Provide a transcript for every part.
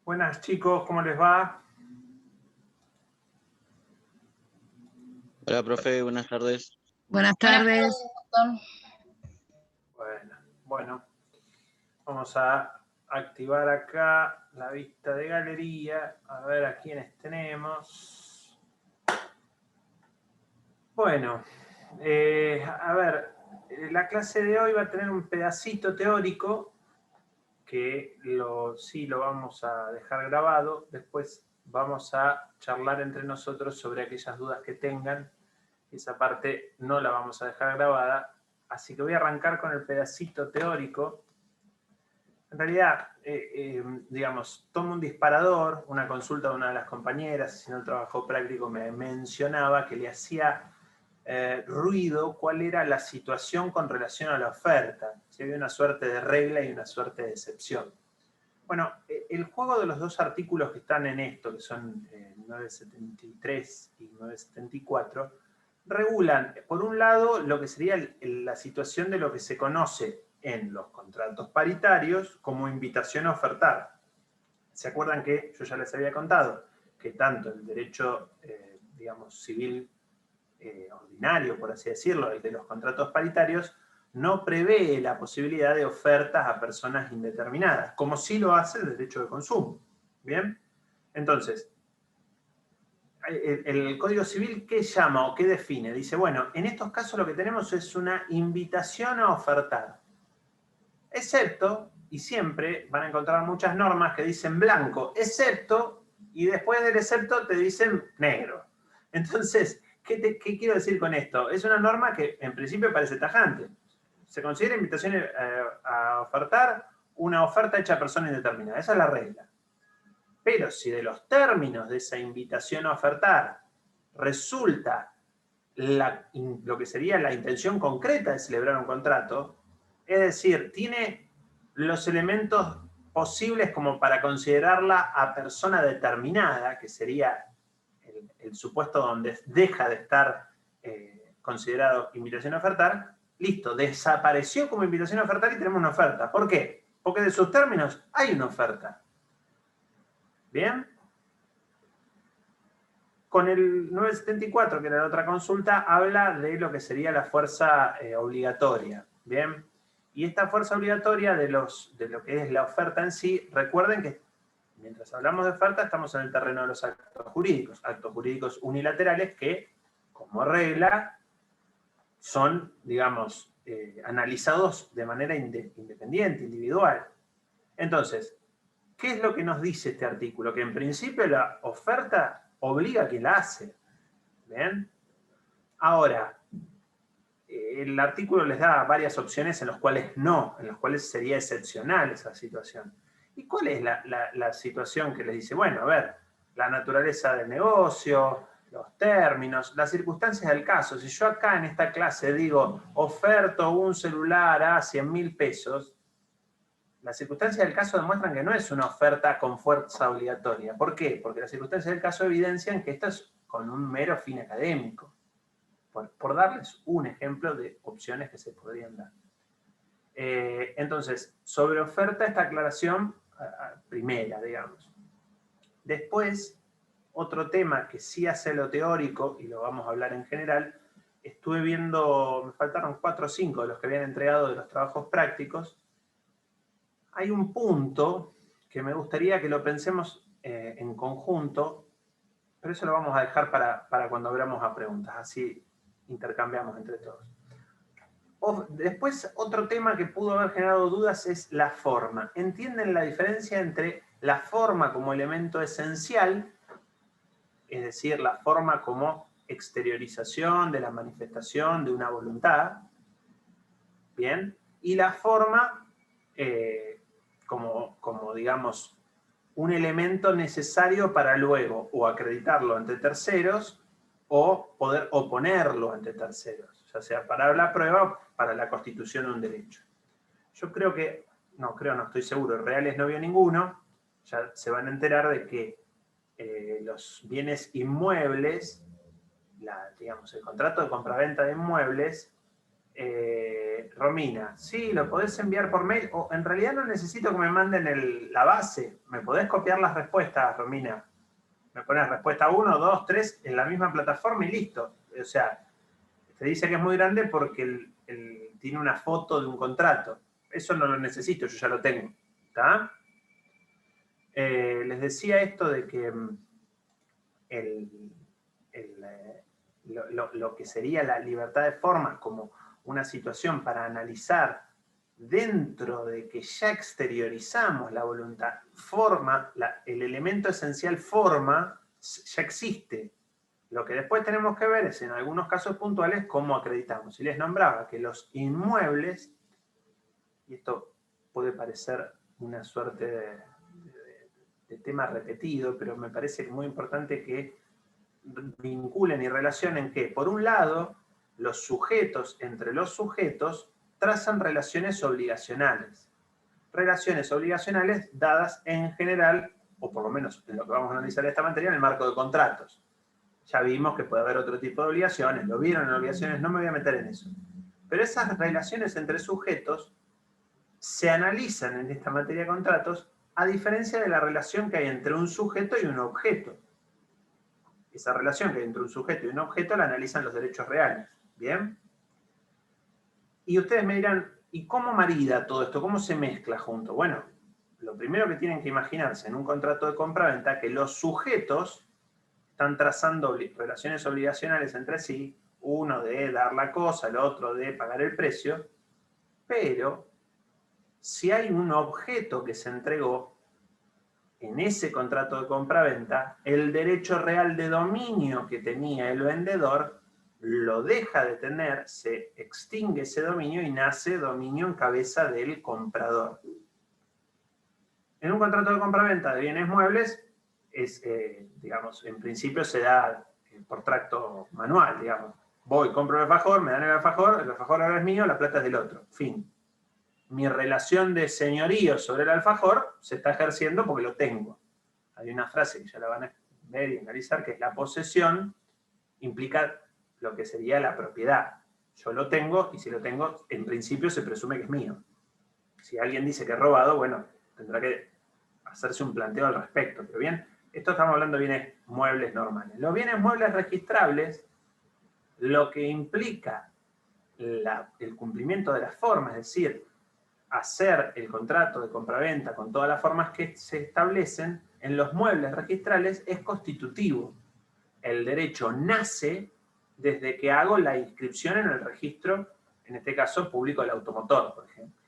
Buenas chicos, ¿cómo les va? Hola, profe, buenas tardes. Buenas Buenas tardes. tardes, Bueno, vamos a activar acá la vista de galería, a ver a quiénes tenemos. Bueno, a ver, la clase de hoy va a tener un pedacito teórico que sí lo vamos a dejar grabado, después vamos a charlar entre nosotros sobre aquellas dudas que tengan. Esa parte no la vamos a dejar grabada, así que voy a arrancar con el pedacito teórico. En realidad, digamos, tomo un disparador, una consulta de una de las compañeras, haciendo el trabajo práctico, me mencionaba que le hacía ruido cuál era la situación con relación a la oferta. Si había una suerte de regla y una suerte de excepción. Bueno, el juego de los dos artículos que están en esto, que son 973 y 974, regulan, por un lado, lo que sería la situación de lo que se conoce en los contratos paritarios como invitación a ofertar. ¿Se acuerdan que yo ya les había contado que tanto el derecho, digamos, civil ordinario, por así decirlo, el de los contratos paritarios, no prevé la posibilidad de ofertas a personas indeterminadas, como sí lo hace el derecho de consumo? ¿Bien? Entonces, el Código Civil, ¿qué llama o qué define? Dice, bueno, en estos casos lo que tenemos es una invitación a ofertar. Excepto, y siempre van a encontrar muchas normas que dicen blanco, excepto, y después del excepto te dicen negro. Entonces, ¿qué quiero decir con esto? Es una norma que en principio parece tajante. Se considera invitación a ofertar una oferta hecha a persona indeterminada. Esa es la regla. Pero si de los términos de esa invitación a ofertar resulta lo que sería la intención concreta de celebrar un contrato, es decir, tiene los elementos posibles como para considerarla a persona determinada, que sería el supuesto donde deja de estar considerado invitación a ofertar, listo, desapareció como invitación a ofertar y tenemos una oferta. ¿Por qué? Porque de sus términos hay una oferta. ¿Bien? Con el 974, que era la otra consulta, habla de lo que sería la fuerza obligatoria. ¿Bien? Y esta fuerza obligatoria de lo que es la oferta en sí, recuerden que mientras hablamos de oferta estamos en el terreno de los actos jurídicos unilaterales que, como regla, son, digamos, analizados de manera independiente, individual. Entonces, ¿qué es lo que nos dice este artículo? Que en principio la oferta obliga a quien la hace. ¿Bien? Ahora, el artículo les da varias opciones en las cuales no, en las cuales sería excepcional esa situación. ¿Y cuál es la situación que les dice? Bueno, a ver, la naturaleza del negocio, los términos, las circunstancias del caso. Si yo acá en esta clase digo, oferto un celular a 100.000 pesos, las circunstancias del caso demuestran que no es una oferta con fuerza obligatoria. ¿Por qué? Porque las circunstancias del caso evidencian que esto es con un mero fin académico. Por darles un ejemplo de opciones que se podrían dar. Entonces, sobre oferta, esta aclaración primera, digamos. Después, otro tema que sí hace lo teórico, y lo vamos a hablar en general, estuve viendo, me faltaron 4 o 5 de los que habían entregado de los trabajos prácticos. Hay un punto que me gustaría que lo pensemos en conjunto, pero eso lo vamos a dejar para cuando abramos a preguntas, así intercambiamos entre todos. Después, otro tema que pudo haber generado dudas es la forma. ¿Entienden la diferencia entre la forma como elemento esencial, es decir, la forma como exteriorización de la manifestación de una voluntad, bien, y la forma como, digamos, un elemento necesario para luego o acreditarlo ante terceros o poder oponerlo ante terceros, ya sea para la prueba o para la constitución de un derecho? Yo creo que, no estoy seguro, reales no vio ninguno, ya se van a enterar de que los bienes inmuebles, digamos, el contrato de compraventa de inmuebles, Romina, sí, lo podés enviar por mail, o en realidad no necesito que me manden la base, me podés copiar las respuestas, Romina. Me pones respuesta 1, 2, 3 en la misma plataforma y listo. O sea, te dice que es muy grande porque tiene una foto de un contrato. Eso no lo necesito, yo ya lo tengo. ¿Está? Les decía esto de que lo que sería la libertad de formas como una situación para analizar dentro de que ya exteriorizamos la voluntad, forma, el elemento esencial forma, ya existe. Lo que después tenemos que ver es, en algunos casos puntuales, cómo acreditamos. Y les nombraba que los inmuebles, y esto puede parecer una suerte de tema repetido, pero me parece muy importante que vinculen y relacionen que, por un lado, los sujetos entre los sujetos trazan relaciones obligacionales. Relaciones obligacionales dadas en general, o por lo menos en lo que vamos a analizar esta materia, en el marco de contratos. Ya vimos que puede haber otro tipo de obligaciones, lo vieron en obligaciones, no me voy a meter en eso. Pero esas relaciones entre sujetos se analizan en esta materia de contratos a diferencia de la relación que hay entre un sujeto y un objeto. Esa relación que hay entre un sujeto y un objeto la analizan los derechos reales. ¿Bien? Y ustedes me dirán, ¿y cómo marida todo esto? ¿Cómo se mezcla junto? Bueno, lo primero que tienen que imaginarse en un contrato de compra-venta que los sujetos están trazando relaciones obligacionales entre sí, uno de dar la cosa, el otro de pagar el precio, pero si hay un objeto que se entregó en ese contrato de compra-venta, el derecho real de dominio que tenía el vendedor lo deja de tener, se extingue ese dominio y nace dominio en cabeza del comprador. En un contrato de compra-venta de bienes muebles, digamos, en principio se da por tracto manual, digamos. Voy, compro el alfajor, me dan el alfajor ahora es mío, la plata es del otro. Fin. Mi relación de señorío sobre el alfajor se está ejerciendo porque lo tengo. Hay una frase que ya la van a ver y analizar, que es la posesión, implica lo que sería la propiedad. Yo lo tengo y si lo tengo, en principio se presume que es mío. Si alguien dice que es robado, bueno, tendrá que hacerse un planteo al respecto. Pero bien, esto estamos hablando de bienes muebles normales. Los bienes muebles registrables, lo que implica el cumplimiento de las formas, es decir, hacer el contrato de compraventa con todas las formas que se establecen en los muebles registrales es constitutivo. El derecho nace desde que hago la inscripción en el registro, en este caso público del automotor, por ejemplo.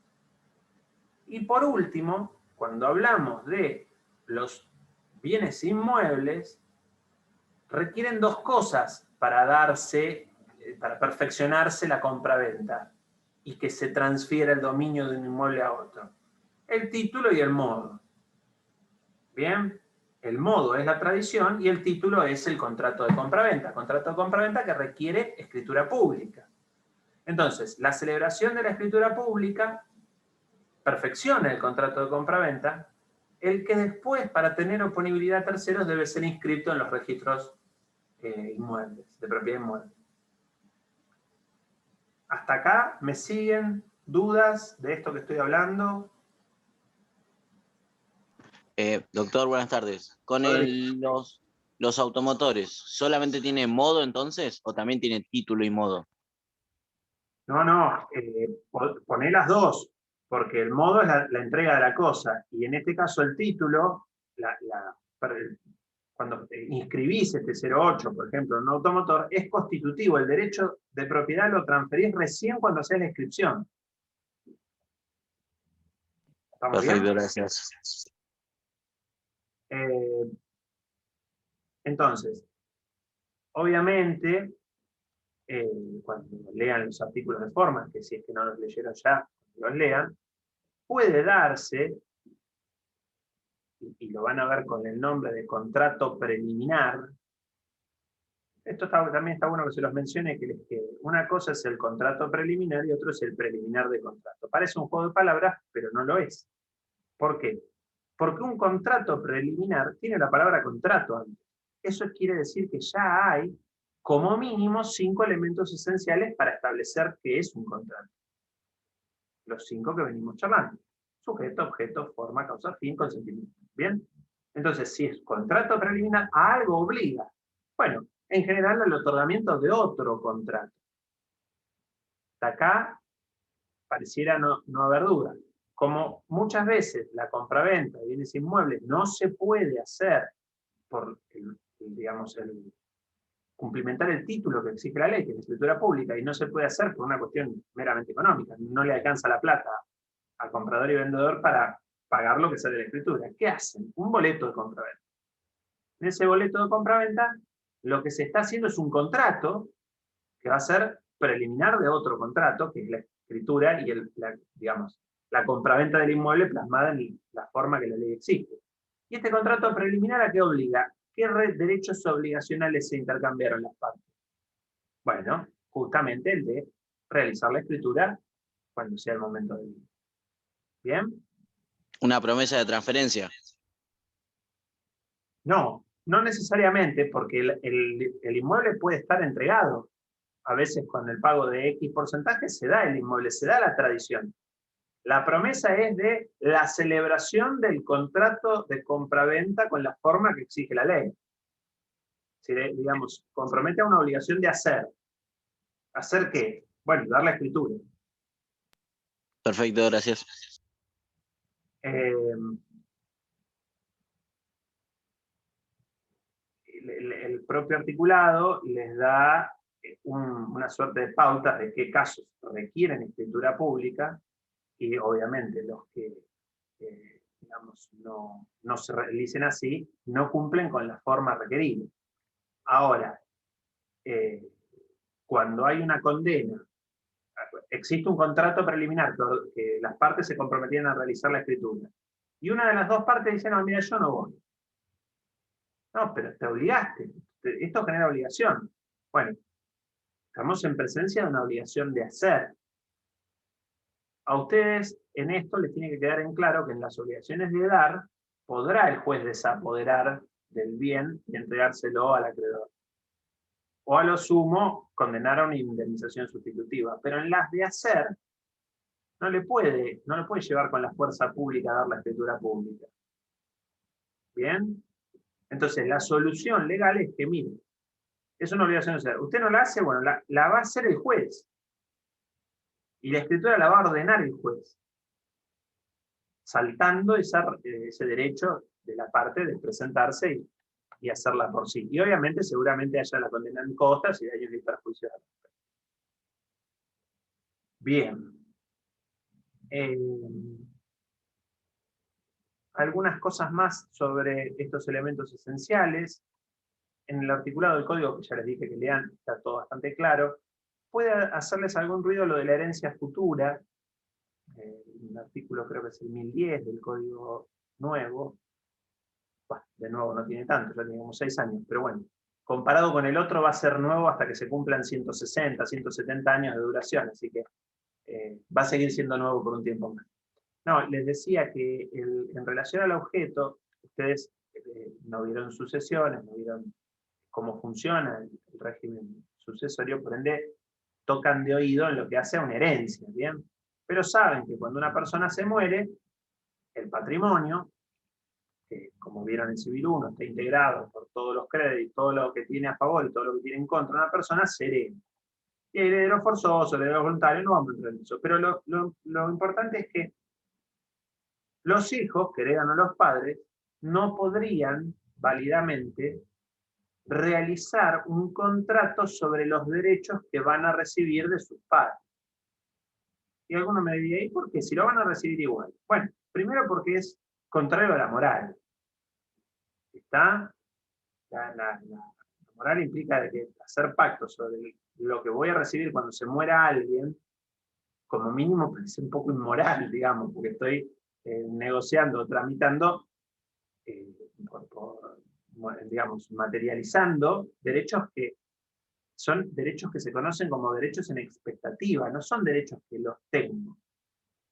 Y por último, cuando hablamos de los bienes inmuebles, requieren dos cosas para para perfeccionarse la compraventa y que se transfiera el dominio de un inmueble a otro. El título y el modo. Bien, el modo es la tradición y el título es el contrato de compraventa. Contrato de compraventa que requiere escritura pública. Entonces, la celebración de la escritura pública perfecciona el contrato de compraventa, el que después, para tener oponibilidad a terceros, debe ser inscrito en los registros inmuebles, de propiedad inmueble. ¿Hasta acá me siguen dudas de esto que estoy hablando? Doctor, buenas tardes. Con los automotores, ¿solamente tiene modo entonces o también tiene título y modo? No, poné las dos, porque el modo es la entrega de la cosa, y en este caso el título, cuando inscribís este 08, por ejemplo, en un automotor, es constitutivo, el derecho de propiedad lo transferís recién cuando haces la inscripción. ¿Estamos bien? Perfecto, gracias. Entonces, obviamente, cuando lean los artículos de forma, que si es que no los leyeron ya, los lean, puede darse, y lo van a ver con el nombre de contrato preliminar. Esto también está bueno que se los mencione, que una cosa es el contrato preliminar y otro es el preliminar de contrato. Parece un juego de palabras, pero no lo es. ¿Por qué? Porque un contrato preliminar tiene la palabra contrato antes. Eso quiere decir que ya hay como mínimo 5 elementos esenciales para establecer qué es un contrato. Los 5 que venimos charlando. Sujeto, objeto, forma, causa, fin, consentimiento. ¿Bien? Entonces, si es contrato preliminar, a algo obliga. Bueno, en general al otorgamiento de otro contrato. Hasta acá pareciera no haber duda. Como muchas veces la compraventa de bienes inmuebles no se puede hacer por, digamos, el cumplimentar el título que exige la ley, que es la escritura pública, y no se puede hacer por una cuestión meramente económica, no le alcanza la plata al comprador y vendedor para pagar lo que sale de la escritura. ¿Qué hacen? Un boleto de compraventa. En ese boleto de compraventa, lo que se está haciendo es un contrato que va a ser preliminar de otro contrato, que es la escritura y digamos, la compraventa del inmueble plasmada en la forma que la ley exige. ¿Y este contrato preliminar a qué obliga? ¿Qué derechos obligacionales se intercambiaron las partes? Bueno, justamente el de realizar la escritura cuando sea el momento del día. ¿Bien? Una promesa de transferencia. No necesariamente, porque el inmueble puede estar entregado. A veces con el pago de X porcentaje se da el inmueble, se da la tradición. La promesa es de la celebración del contrato de compraventa con la forma que exige la ley. Si, digamos, compromete a una obligación de hacer. ¿Hacer qué? Bueno, dar la escritura. Perfecto, gracias. El propio articulado les da una suerte de pautas de qué casos requieren escritura pública y obviamente los que digamos, no se realicen así no cumplen con la forma requerida. Ahora, cuando hay una condena, existe un contrato preliminar que las partes se comprometían a realizar la escritura y una de las dos partes dice, no, mira, yo no voy. No, pero te obligaste. Esto genera obligación. Bueno, estamos en presencia de una obligación de hacer. A ustedes en esto les tiene que quedar en claro que en las obligaciones de dar podrá el juez desapoderar del bien y entregárselo al acreedor. O a lo sumo condenar a una indemnización sustitutiva. Pero en las de hacer no le puede llevar con la fuerza pública a dar la escritura pública. ¿Bien? Entonces la solución legal es que, mire, es una obligación de hacer. Usted no la hace, bueno, la va a hacer el juez. Y la escritura la va a ordenar el juez. Saltando ese derecho de la parte de presentarse y hacerla por sí. Y obviamente, seguramente haya la condena en costas y daños y perjuicios. Bien. Algunas cosas más sobre estos elementos esenciales. En el articulado del código, que ya les dije que lean, está todo bastante claro. Puede hacerles algún ruido lo de la herencia futura. Un artículo creo que es el 1010 del código nuevo. Bueno, de nuevo no tiene tanto, ya tiene como 6 años, pero bueno, comparado con el otro va a ser nuevo hasta que se cumplan 160, 170 años de duración, así que va a seguir siendo nuevo por un tiempo más. No, les decía que en relación al objeto, ustedes no vieron sucesiones, no vieron cómo funciona el régimen sucesorio, por ende tocan de oído en lo que hace a una herencia, ¿bien? Pero saben que cuando una persona se muere, el patrimonio, que como vieron en Civil 1, está integrado por todos los créditos, todo lo que tiene a favor y todo lo que tiene en contra de una persona, se hereda. Y hay herederos forzosos, herederos voluntarios, no vamos a entrar en eso. Pero lo importante es que los hijos, que heredan a los padres, no podrían válidamente realizar un contrato sobre los derechos que van a recibir de sus padres. Y alguno me diría, ¿y por qué? Si lo van a recibir igual. Bueno, primero porque es contrario a la moral. ¿Está? La moral implica de que hacer pactos sobre lo que voy a recibir cuando se muera alguien, como mínimo parece un poco inmoral, digamos, porque estoy negociando, tramitando, digamos, materializando derechos que son derechos que se conocen como derechos en expectativa, no son derechos que los tengo,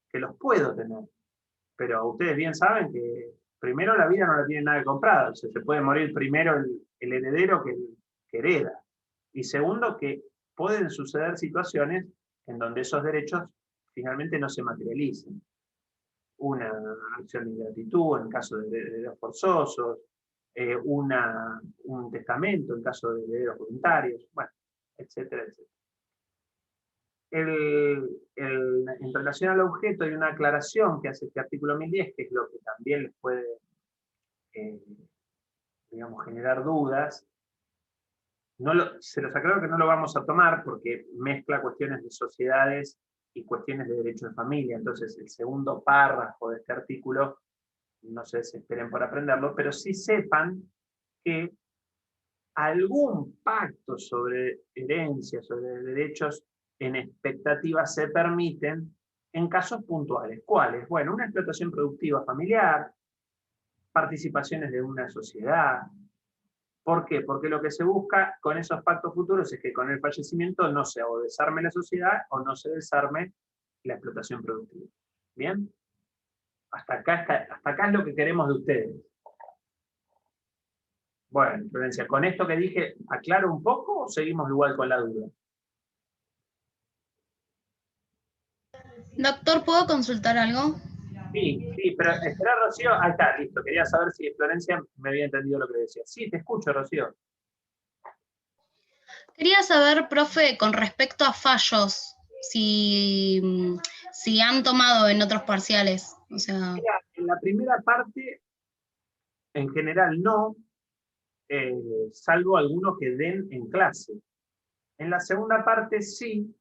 que los puedo tener. Pero ustedes bien saben que primero la vida no la tiene nadie comprada, o sea, se puede morir primero el heredero que hereda. Y segundo, que pueden suceder situaciones en donde esos derechos finalmente no se materialicen. Una acción de ingratitud en caso de herederos forzosos, un testamento en caso de herederos voluntarios, bueno, etcétera, etcétera. En relación al objeto hay una aclaración que hace este artículo 1010, que es lo que también les puede, digamos, generar dudas. Se los aclaro que no lo vamos a tomar porque mezcla cuestiones de sociedades y cuestiones de derecho de familia. Entonces, el segundo párrafo de este artículo, no se desesperen por aprenderlo, pero sí sepan que algún pacto sobre herencia, sobre derechos en expectativa se permiten en casos puntuales. ¿Cuáles? Bueno, una explotación productiva familiar, participaciones de una sociedad. ¿Por qué? Porque lo que se busca con esos pactos futuros es que con el fallecimiento no se o desarme la sociedad o no se desarme la explotación productiva. ¿Bien? Hasta acá es lo que queremos de ustedes. Bueno, Florencia, ¿con esto que dije aclaro un poco o seguimos igual con la duda? Doctor, ¿puedo consultar algo? Sí, pero espera, Rocío. Ahí está, listo. Quería saber si Florencia me había entendido lo que decía. Sí, te escucho, Rocío. Quería saber, profe, con respecto a fallos, si han tomado en otros parciales. O sea, Mira, en la primera parte, en general no, salvo algunos que den en clase. En la segunda parte sí,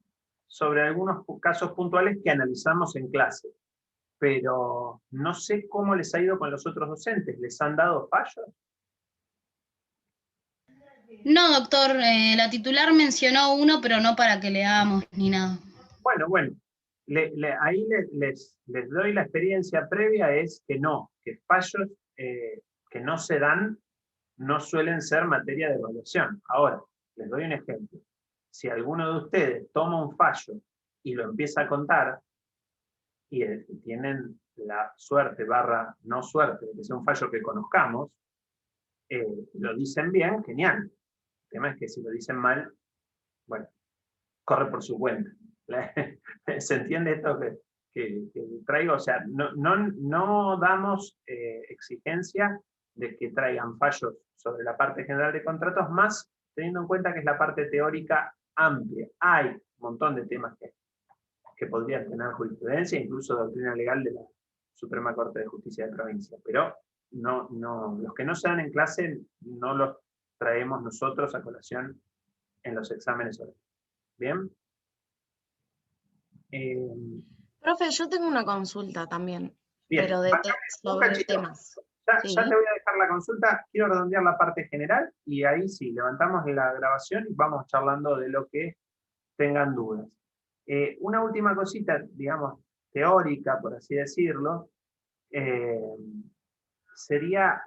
sobre algunos casos puntuales que analizamos en clase. Pero no sé cómo les ha ido con los otros docentes. ¿Les han dado fallos? no, doctor, la titular mencionó uno, pero no para que leamos ni nada. Bueno, ahí les doy la experiencia previa, es que no, que fallos que no se dan no suelen ser materia de evaluación. Ahora, les doy un ejemplo. Si alguno de ustedes toma un fallo y lo empieza a contar, y tienen la suerte barra no suerte de que sea un fallo que conozcamos, lo dicen bien, genial. El tema es que si lo dicen mal, bueno, corre por su cuenta. ¿Se entiende esto que traigo? O sea, no damos exigencia de que traigan fallos sobre la parte general de contratos, más teniendo en cuenta que es la parte teórica amplia. Hay un montón de temas que podrían tener jurisprudencia, incluso doctrina legal de la Suprema Corte de Justicia de Provincia, pero los que no se dan en clase no los traemos nosotros a colación en los exámenes orales. ¿Bien? Profe, yo tengo una consulta también, Bien, pero sobre temas. Ya ¿Sí? te voy a dejar la consulta, quiero redondear la parte general y ahí sí, levantamos la grabación y vamos charlando de lo que tengan dudas. Una última cosita, digamos, teórica, por así decirlo, sería,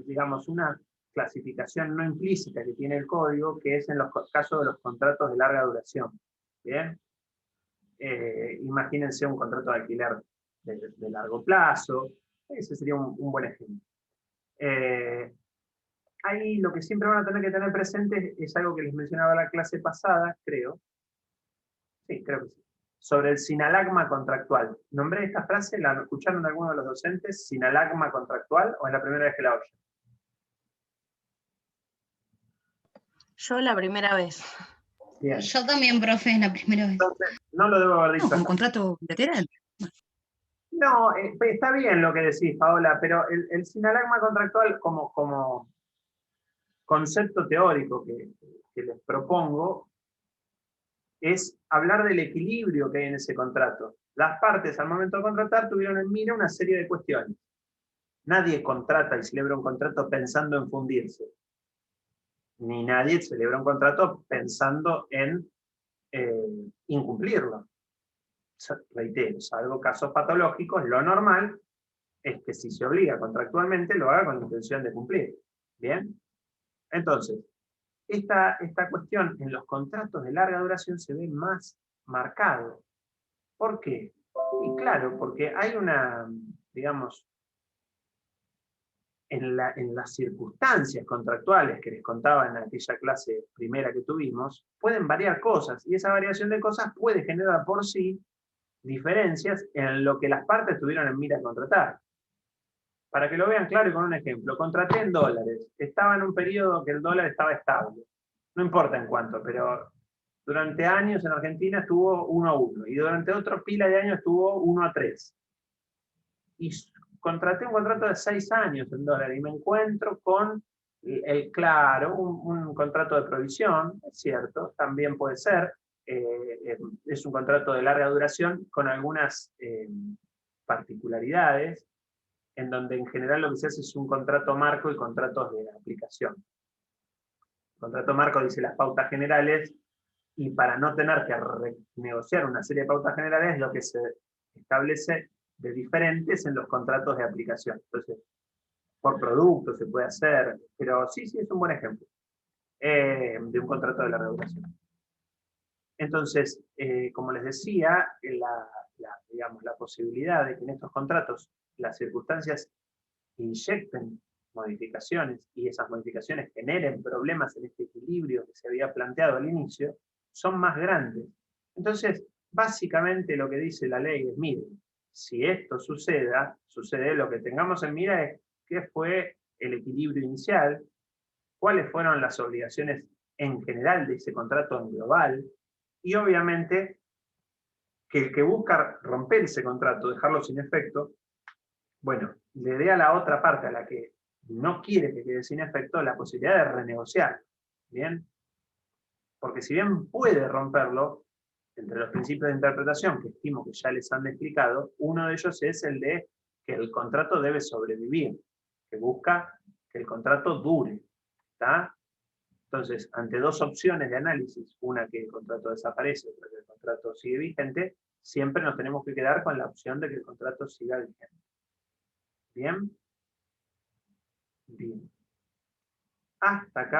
digamos, una clasificación no implícita que tiene el código, que es en los casos de los contratos de larga duración. ¿Bien? Imagínense un contrato de alquiler de largo plazo, ese sería un buen ejemplo. Ahí lo que siempre van a tener que tener presente es algo que les mencionaba la clase pasada, creo. Sí, creo que sí. Sobre el sinalagma contractual. ¿Nombré esta frase? ¿La escucharon alguno de los docentes? ¿Sinalagma contractual o es la primera vez que la oyen? Yo la primera vez. Bien. Yo también, profe, es la primera vez. Entonces, no lo debo haber dicho. No, como contrato bilateral. No, está bien lo que decís, Paola, pero el sinalagma contractual como concepto teórico que les propongo es hablar del equilibrio que hay en ese contrato. Las partes al momento de contratar tuvieron en mira una serie de cuestiones. Nadie contrata y celebra un contrato pensando en fundirse. Ni nadie celebra un contrato pensando en incumplirlo. Reitero, salvo casos patológicos, lo normal es que si se obliga contractualmente lo haga con la intención de cumplir. ¿Bien? Entonces, esta cuestión en los contratos de larga duración se ve más marcado. ¿Por qué? Y claro, porque hay una, digamos, en las circunstancias contractuales que les contaba en aquella clase primera que tuvimos, pueden variar cosas, y esa variación de cosas puede generar por sí diferencias en lo que las partes tuvieron en mira contratar. Para que lo vean claro y con un ejemplo, contraté en dólares, estaba en un periodo que el dólar estaba estable, no importa en cuánto, pero durante años en Argentina estuvo 1-1, y durante otro pila de años estuvo 1-3. Y contraté un contrato de 6 años en dólares y me encuentro con claro, un contrato de provisión, es cierto, también puede ser, es un contrato de larga duración con algunas particularidades, en donde en general lo que se hace es un contrato marco y contratos de aplicación. El contrato marco dice las pautas generales, y para no tener que renegociar una serie de pautas generales, lo que se establece de diferentes en los contratos de aplicación. Entonces, por producto se puede hacer, pero sí, es un buen ejemplo de un contrato de larga duración. Entonces, como les decía, digamos, la posibilidad de que en estos contratos las circunstancias inyecten modificaciones y esas modificaciones generen problemas en este equilibrio que se había planteado al inicio, son más grandes. Entonces, básicamente lo que dice la ley es, miren, si esto sucede, lo que tengamos en mira es qué fue el equilibrio inicial, cuáles fueron las obligaciones en general de ese contrato en global, y obviamente que el que busca romper ese contrato, dejarlo sin efecto, bueno, le dé a la otra parte, a la que no quiere que quede sin efecto, la posibilidad de renegociar. ¿Bien? Porque si bien puede romperlo, entre los principios de interpretación que estimo que ya les han explicado, uno de ellos es el de que el contrato debe sobrevivir, que busca que el contrato dure. ¿Está? Entonces, ante dos opciones de análisis, una que el contrato desaparece, otra que el contrato sigue vigente, siempre nos tenemos que quedar con la opción de que el contrato siga vigente. ¿Bien? Bien. Hasta acá.